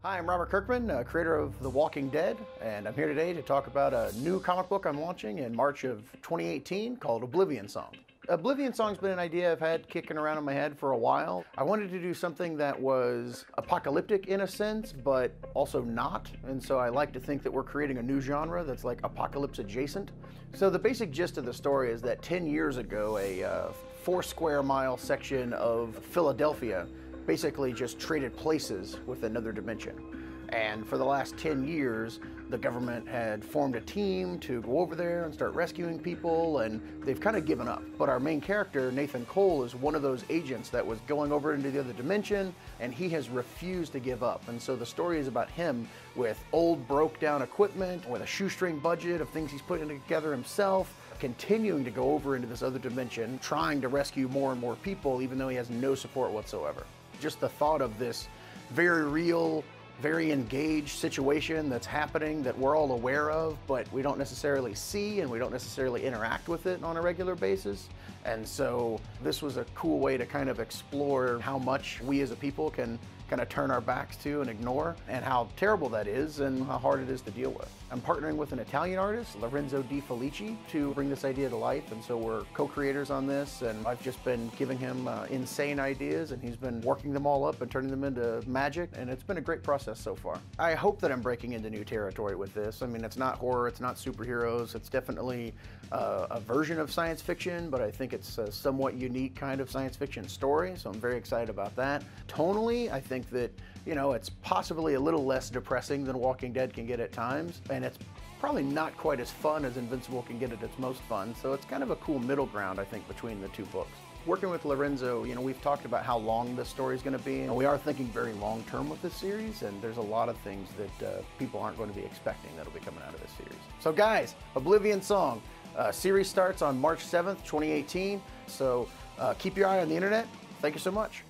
Hi, I'm Robert Kirkman, creator of The Walking Dead, and I'm here today to talk about a new comic book I'm launching in March of 2018 called Oblivion Song. Oblivion Song's been an idea I've had kicking around in my head for a while. I wanted to do something that was apocalyptic in a sense, but also not, and so I like to think that we're creating a new genre that's like apocalypse adjacent. So the basic gist of the story is that 10 years ago, a 4 square mile section of Philadelphia basically just traded places with another dimension. And for the last 10 years, the government had formed a team to go over there and start rescuing people, and they've kind of given up. But our main character, Nathan Cole, is one of those agents that was going over into the other dimension, and he has refused to give up. And so the story is about him with old, broke down equipment, with a shoestring budget of things he's putting together himself, continuing to go over into this other dimension, trying to rescue more and more people, even though he has no support whatsoever. Just the thought of this very real, very engaged situation that's happening that we're all aware of, but we don't necessarily see and we don't necessarily interact with it on a regular basis. And so this was a cool way to kind of explore how much we as a people can kind of turn our backs to and ignore, and how terrible that is and how hard it is to deal with. I'm partnering with an Italian artist, Lorenzo Di Felici, to bring this idea to life, and so we're co-creators on this, and I've just been giving him insane ideas, and he's been working them all up and turning them into magic, and it's been a great process so far. I hope that I'm breaking into new territory with this. I mean, it's not horror, it's not superheroes, it's definitely a version of science fiction, but I think it's a somewhat unique kind of science fiction story, so I'm very excited about that. Tonally, I think that, you know, it's possibly a little less depressing than Walking Dead can get at times, and it's probably not quite as fun as Invincible can get at its most fun, so it's kind of a cool middle ground, I think, between the two books. Working with Lorenzo, you know, we've talked about how long this story is going to be, and we are thinking very long term with this series, and there's a lot of things that people aren't going to be expecting that'll be coming out of this series. So guys, Oblivion Song, series starts on March 7th, 2018, so keep your eye on the internet. Thank you so much.